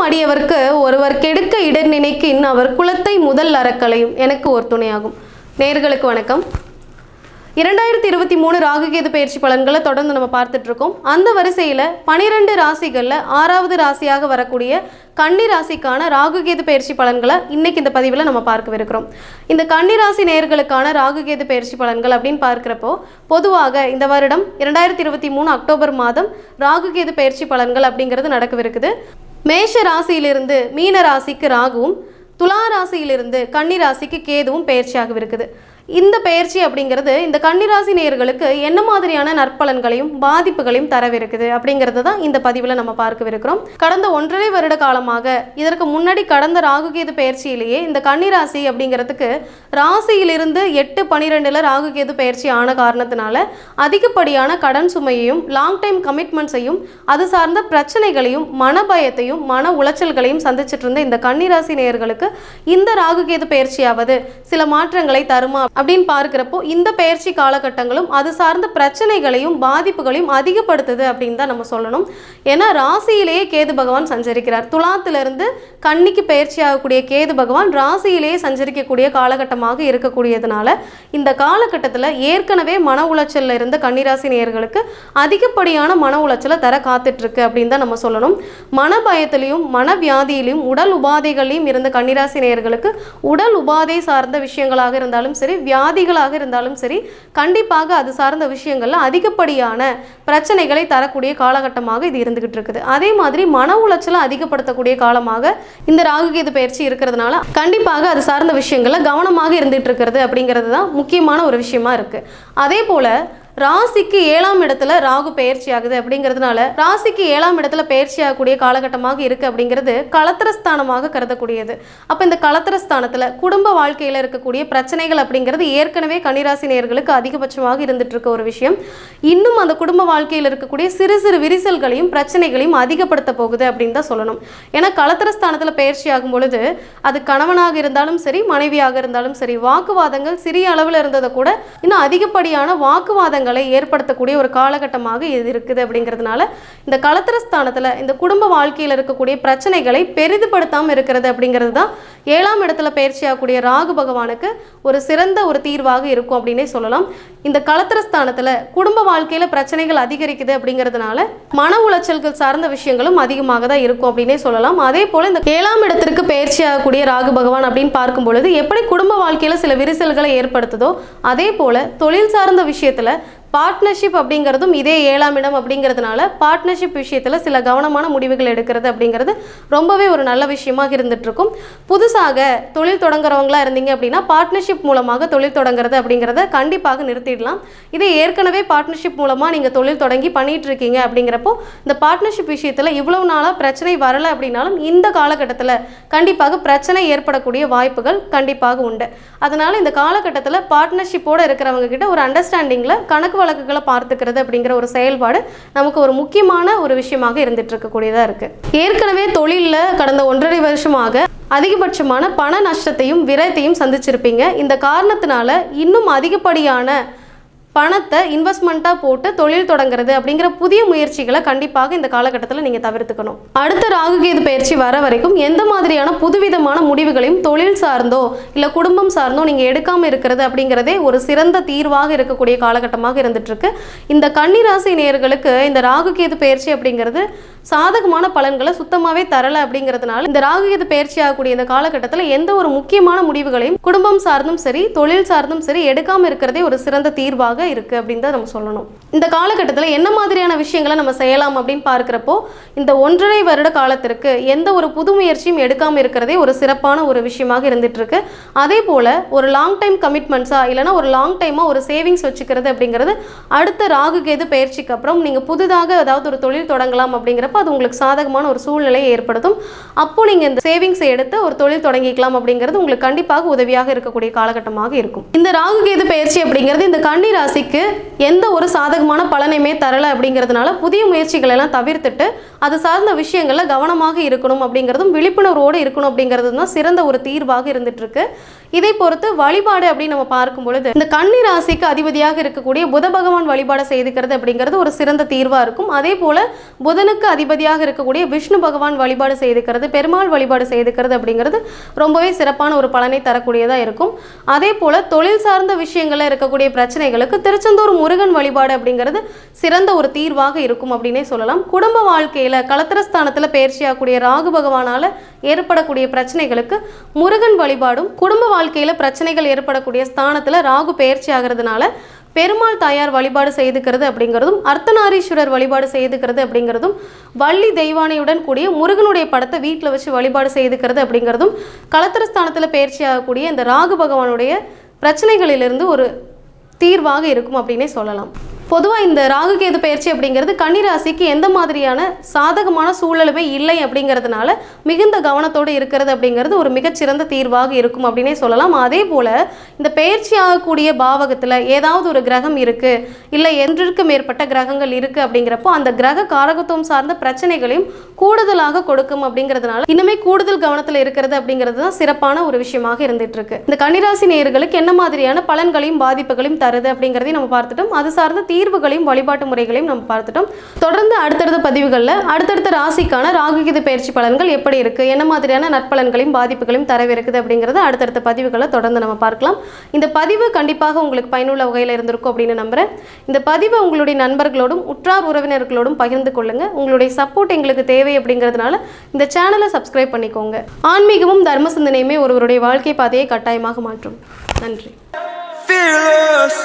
அடியவர்க்கு ஒருவர் கெடுக்க இடர் நினைக்கின் அவர் குலத்தை முதல் அறக்கலையும் எனக்கு ஒரு துணையாகும். நேயர்களுக்கு வணக்கம். 2023 ராகுகேது பயிற்சி பலன்களை தொடர்ந்து நம்ம பார்த்துட்டு இருக்கோம். அந்த வரிசையில் 12 ராசிகளில் 6வது ராசியாக வரக்கூடிய கன்னி ராசிக்கான ராகுகேது பயிற்சி பலன்களை இன்னைக்கு இந்த பதிவில் நம்ம பார்க்கவிருக்கிறோம். இந்த கன்னி ராசி நேயர்களுக்கான ராகுகேது பயிற்சி பலன்கள் அப்படின்னு பார்க்குறப்போ பொதுவாக இந்த வருடம் 2023 அக்டோபர் மாதம் ராகுகேது பயிற்சி பலன்கள் அப்படிங்கிறது நடக்கவிருக்குது. மேஷ ராசியிலிருந்து மீன ராசிக்கு ராகுவும், துலா ராசியிலிருந்து கன்னி ராசிக்கு கேதுவும் பயிற்சியாகவிருக்குது. இந்த பயிற்சி அப்படிங்கிறது இந்த கன்னிராசி நேயர்களுக்கு என்ன மாதிரியான நற்பலன்களையும் பாதிப்புகளையும் தரவிருக்குது அப்படிங்கிறது தான் இந்த பதிவில் நம்ம பார்க்கவிருக்கிறோம். கடந்த 1.5 வருட காலமாக இதற்கு முன்னாடி கடந்த ராகுகேது பயிற்சியிலேயே இந்த கன்னிராசி அப்படிங்கிறதுக்கு ராசியிலிருந்து 8-12 ராகுகேது பயிற்சி ஆன காரணத்தினால அதிகப்படியான கடன் சுமையையும் லாங் டைம் கமிட்மெண்ட்ஸையும் அது சார்ந்த பிரச்சனைகளையும் மனபயத்தையும் மன உளைச்சல்களையும் சந்திச்சிட்டு இருந்த இந்த கன்னிராசி நேயர்களுக்கு இந்த ராகுகேது பயிற்சியாவது சில மாற்றங்களை தருமா அப்படின்னு பார்க்கிறப்போ இந்த பயிற்சி காலகட்டங்களும் அது சார்ந்த பிரச்சனைகளையும் பாதிப்புகளையும் அதிகப்படுத்துது அப்படின்னு தான் நம்ம சொல்லணும். ஏன்னா ராசியிலேயே கேது பகவான் சஞ்சரிக்கிறார். துலாத்திலிருந்து கன்னிக்கு பயிற்சி ஆகக்கூடிய கேது பகவான் ராசியிலேயே சஞ்சரிக்கக்கூடிய காலகட்டமாக இருக்கக்கூடியதுனால இந்த காலகட்டத்தில் ஏற்கனவே மன உளைச்சலில் இருந்த கன்னிராசி நேயர்களுக்கு அதிகப்படியான மன உளைச்சலை தர காத்துட்ருக்கு அப்படின்னு தான் நம்ம சொல்லணும். மன பயத்திலையும் மனவியாதியிலையும் உடல் உபாதைகளையும் இருந்த கன்னிராசி நேயர்களுக்கு உடல் உபாதை சார்ந்த விஷயங்களாக இருந்தாலும் சரி வியாதிகளாக இருந்தாலும் சரி கண்டிப்பாக அது சார்ந்த விஷயங்கள்ல அதிகப்படியான பிரச்சனைகளை தரக்கூடிய காலகட்டமாக இது இருந்துகிட்டு இருக்குது. அதே மாதிரி மன உளைச்சலை அதிகப்படுத்தக்கூடிய காலமாக இந்த ராகுகேது பயிற்சி இருக்கிறதுனால கண்டிப்பாக அது சார்ந்த விஷயங்கள்ல கவனமாக இருந்துட்டு இருக்கிறது அப்படிங்கிறது தான் முக்கியமான ஒரு விஷயமா இருக்கு. அதே போல ராசிக்கு 7ஆம் இடத்துல ராகு பயிற்சி ஆகுது அப்படிங்கிறதுனால ராசிக்கு 7ஆம் இடத்துல பயிற்சி ஆகக்கூடிய காலகட்டமாக இருக்குது அப்படிங்கிறது களத்திரஸ்தானமாக கருதக்கூடியது. அப்போ இந்த களத்திரஸ்தானத்தில் குடும்ப வாழ்க்கையில் இருக்கக்கூடிய பிரச்சனைகள் அப்படிங்கிறது ஏற்கனவே கன்னிராசி நேயர்களுக்கு அதிகபட்சமாக இருந்துட்டு இருக்க ஒரு விஷயம். இன்னும் அந்த குடும்ப வாழ்க்கையில் இருக்கக்கூடிய சிறு சிறு விரிசல்களையும் பிரச்சனைகளையும் அதிகப்படுத்த போகுது அப்படின்னு தான் சொல்லணும். ஏன்னா களத்திரஸ்தானத்தில் பயிற்சி ஆகும் பொழுது அது கணவனாக இருந்தாலும் சரி மனைவியாக இருந்தாலும் சரி வாக்குவாதங்கள் சிறிய அளவில் இருந்ததை கூட இன்னும் அதிகப்படியான வாக்குவாதங்கள் ஏற்படுத்தக்கூடிய ஒரு காலகட்டமாக இது இருக்குது. அப்படிங்கிறதுனால இந்த களத்திரஸ்தானத்தில் இந்த குடும்ப வாழ்க்கையில் இருக்கக்கூடிய பிரச்சனைகளை பெரிதுபடுத்தாமல் இருக்கிறது அப்படிங்கிறது தான் 7ஆம் இடத்துல பயிற்சி ஆகக்கூடிய ராகு பகவானுக்கு ஒரு சிறந்த ஒரு தீர்வாக இருக்கும் அப்படின்னே சொல்லலாம். இந்த களத்திரஸ்தானத்தில் குடும்ப வாழ்க்கையில் பிரச்சனைகள் அதிகரிக்குது அப்படிங்கிறதுனால மன உளைச்சல்கள் சார்ந்த விஷயங்களும் அதிகமாக தான் இருக்கும் அப்படின்னே சொல்லலாம். அதே போல் இந்த 7ஆம் இடத்திற்கு பயிற்சி ஆகக்கூடிய ராகு பகவான் அப்படின்னு பார்க்கும் பொழுது எப்படி குடும்ப வாழ்க்கையில் சில விரிசல்களை ஏற்படுத்துதோ அதே போல் தொழில் சார்ந்த விஷயத்தில் பார்ட்னர்ஷிப் அப்படிங்கிறதும் இதே 7ஆம் இடம் அப்படிங்கிறதுனால பார்ட்னர்ஷிப் விஷயத்தில் சில கவனமான முடிவுகள் எடுக்கிறது அப்படிங்கிறது ரொம்பவே ஒரு நல்ல விஷயமாக இருந்துட்டு இருக்கும். புதுசாக தொழில் தொடங்குறவங்களா இருந்தீங்க அப்படின்னா பார்ட்னர்ஷிப் மூலமாக தொழில் தொடங்குறது அப்படிங்கிறத கண்டிப்பாக நிறுத்திடலாம். இதே ஏற்கனவே பார்ட்னர்ஷிப் மூலமாக நீங்கள் தொழில் தொடங்கி பண்ணிட்டு இருக்கீங்க அப்படிங்கிறப்போ இந்த பார்ட்னர்ஷிப் விஷயத்தில் இவ்வளவு நாளாக பிரச்சனை வரலை அப்படின்னாலும் இந்த காலகட்டத்தில் கண்டிப்பாக பிரச்சனை ஏற்படக்கூடிய வாய்ப்புகள் கண்டிப்பாக உண்டு. அதனால் இந்த காலகட்டத்தில் பார்ட்னர்ஷிப்போடு இருக்கிறவங்க கிட்ட ஒரு அண்டர்ஸ்டாண்டிங்கில் கணக்கு வழக்குகளை பார்த்துக்கிறது அப்படிங்கிற ஒரு செயல்பாடு நமக்கு ஒரு முக்கியமான ஒரு விஷயமாக இருந்துட்டு இருக்கக்கூடியதா இருக்கு. ஏற்கனவே தொழிலில் கடந்த 1.5 வருஷமாக அதிகபட்சமான பண நஷ்டத்தையும் விரயத்தையும் சந்திச்சிருப்பீங்க. இந்த காரணத்தினால இன்னும் அதிகப்படியான பணத்தை இன்வெஸ்ட்மெண்ட்டாக போட்டு தொழில் தொடங்குறது அப்படிங்கிற புதிய முயற்சிகளை கண்டிப்பாக இந்த காலகட்டத்தில் நீங்கள் தவிர்த்துக்கணும். அடுத்த ராகுகேது பயிற்சி வர வரைக்கும் எந்த மாதிரியான புதுவிதமான முடிவுகளையும் தொழில் சார்ந்தோ இல்லை குடும்பம் சார்ந்தோ நீங்கள் எடுக்காமல் இருக்கிறது அப்படிங்கிறதே ஒரு சிறந்த தீர்வாக இருக்கக்கூடிய காலகட்டமாக இருந்துட்டு இருக்கு. இந்த கன்னிராசி நேயர்களுக்கு இந்த ராகுகேது பயிற்சி அப்படிங்கிறது சாதகமான பலன்களை சுத்தமாகவே தரலை அப்படிங்கிறதுனால இந்த ராகுகேது பயிற்சி ஆகக்கூடிய இந்த காலகட்டத்தில் எந்த ஒரு முக்கியமான முடிவுகளையும் குடும்பம் சார்ந்தும் சரி தொழில் சார்ந்தும் சரி எடுக்காமல் இருக்கிறதே ஒரு சிறந்த தீர்வாக இருக்கு அப்படின்னு தான் நம்ம சொல்லணும். இந்த காலகட்டத்தில் என்ன மாதிரியான விஷயங்களை நம்ம செய்யலாம் அப்படின்னு பார்க்கிறப்போ இந்த 1.5 வருட காலத்திற்கு எந்த ஒரு புது முயற்சியும் எடுக்காமல் இருக்கிறதே ஒரு சிறப்பான ஒரு விஷயமாக இருந்துட்டு இருக்கு. அதே போல ஒரு லாங் டைம் கமிட்மெண்ட்ஸா இல்லைனா ஒரு லாங் டைமா ஒரு சேவிங்ஸ் வச்சுக்கிறது அப்படிங்கிறது அடுத்த ராகுகேது பயிற்சிக்கு அப்புறம் நீங்க புதிதாக ஏதாவது ஒரு தொழில் தொடங்கலாம் அப்படிங்கிறப்ப அது உங்களுக்கு சாதகமான ஒரு சூழ்நிலையை ஏற்படுத்தும். அப்போ நீங்க இந்த சேவிங்ஸை எடுத்து ஒரு தொழில் தொடங்கிக்கலாம் அப்படிங்கிறது உங்களுக்கு கண்டிப்பாக உதவியாக இருக்கக்கூடிய காலகட்டமாக இருக்கும். இந்த ராகுகேது பயிற்சி அப்படிங்கிறது இந்த கன்னி ராசிக்கு எந்த ஒரு சாதகமான பலனையுமே தரலை அப்படிங்கிறதுனால புதிய முயற்சிகள் எல்லாம் தவிர்த்துட்டு அது சார்ந்த விஷயங்கள்ல கவனமாக இருக்கணும் அப்படிங்கிறதும் விழிப்புணர்வோடு இருக்கணும் அப்படிங்கிறது தான் சிறந்த ஒரு தீர்வாக இருந்துட்டு இருக்கு. இதை பொறுத்து வழிபாடு அப்படின்னு நம்ம பார்க்கும் பொழுது இந்த கன்னி ராசிக்கு அதிபதியாக இருக்கக்கூடிய புத பகவான் வழிபாடு செய்துக்கிறது அப்படிங்கிறது ஒரு சிறந்த தீர்வாக இருக்கும். அதே போல புதனுக்கு அதிபதியாக இருக்கக்கூடிய விஷ்ணு பகவான் வழிபாடு செய்துக்கிறது, பெருமாள் வழிபாடு செய்துக்கிறது அப்படிங்கிறது ரொம்பவே சிறப்பான ஒரு பலனை தரக்கூடியதாக இருக்கும். அதே போல் தொழில் சார்ந்த விஷயங்களில் இருக்கக்கூடிய பிரச்சனைகளுக்கு திருச்செந்தூர் முருகன் வழிபாடு அப்படிங்கிறது சிறந்த ஒரு தீர்வாக இருக்கும் அப்படின்னே சொல்லலாம். குடும்ப வாழ்க்கையில் களத்திரஸ்தானத்தில் பயிற்சியாகக்கூடிய ராகு பகவானால் ஏற்படக்கூடிய பிரச்சனைகளுக்கு முருகன் வழிபாடும், குடும்ப வாழ்க்கையில் பிரச்சனைகள் ஏற்படக்கூடிய ஸ்தானத்தில் ராகு பயிற்சி ஆகிறதுனால பெருமாள் தாயார் வழிபாடு செய்துக்கிறது அப்படிங்கிறதும், அர்த்தநாரீஸ்வரர் வழிபாடு செய்துக்கிறது அப்படிங்கிறதும், வள்ளி தெய்வானையுடன் கூடிய முருகனுடைய படத்தை வீட்டில் வச்சு வழிபாடு செய்துக்கிறது அப்படிங்கிறதும் களத்திரஸ்தானத்தில் பயிற்சி ஆகக்கூடிய இந்த ராகு பகவானுடைய பிரச்சனைகளிலிருந்து ஒரு தீர்வாக இருக்கும் அப்படின்னே சொல்லலாம். பொதுவாக இந்த ராகு கேது பயிற்சி அப்படிங்கிறது கன்னிராசிக்கு எந்த மாதிரியான சாதகமான சூழலுமே இல்லை அப்படிங்கிறதுனால மிகுந்த கவனத்தோடு இருக்கிறது அப்படிங்கிறது ஒரு மிகச்சிறந்த தீர்வாக இருக்கும் அப்படின்னே சொல்லலாம். அதே போல் இந்த பயிற்சி ஆகக்கூடிய பாவகத்தில் ஏதாவது ஒரு கிரகம் இருக்குது, இல்லை ஒன்றிற்கு மேற்பட்ட கிரகங்கள் இருக்குது அப்படிங்கிறப்போ அந்த கிரக காரகத்துவம் சார்ந்த பிரச்சனைகளையும் கூடுதலாக கொடுக்கும் அப்படிங்கிறதுனால இன்னுமே கூடுதல் கவனத்தில் இருக்கிறது அப்படிங்கிறது தான் சிறப்பான ஒரு விஷயமாக இருந்துட்டு இருக்கு. இந்த கன்னிராசி நேயர்களுக்கு என்ன மாதிரியான பலன்களையும் பாதிப்புகளையும் தருது அப்படிங்கிறதையும் நம்ம பார்த்துட்டோம். அது சார்ந்த தீர்வுகளையும் வழிபாட்டு முறைகளையும் நம்ம பார்த்துட்டோம். தொடர்ந்து அடுத்தடுத்த பதிவுகளில் அடுத்தடுத்த ராசிக்கான ராகு கேது பயிற்சி பலன்கள் எப்படி இருக்கு, என்ன மாதிரியான நற்பலன்களையும் பாதிப்புகளையும் தரவிருக்குது அப்படிங்கிறத அடுத்தடுத்த பதிவுகளை தொடர்ந்து நம்ம பார்க்கலாம். இந்த பதிவு கண்டிப்பாக உங்களுக்கு பயனுள்ள வகையில் இருந்திருக்கும் அப்படின்னு நம்புறேன். இந்த பதிவை உங்களுடைய நண்பர்களோடும் உற்றார் உறவினர்களோடும் பகிர்ந்து கொள்ளுங்க. உங்களுடைய சப்போர்ட் எங்களுக்கு தேவை அப்படிங்கிறதுனால இந்த சேனலை சப்ஸ்கிரைப் பண்ணிக்கோங்க. ஆன்மீகமும் தர்ம சிந்தனையுமே ஒருவருடைய வாழ்க்கை பாதையை கட்டாயமாக மாற்றும். நன்றி. Fearless.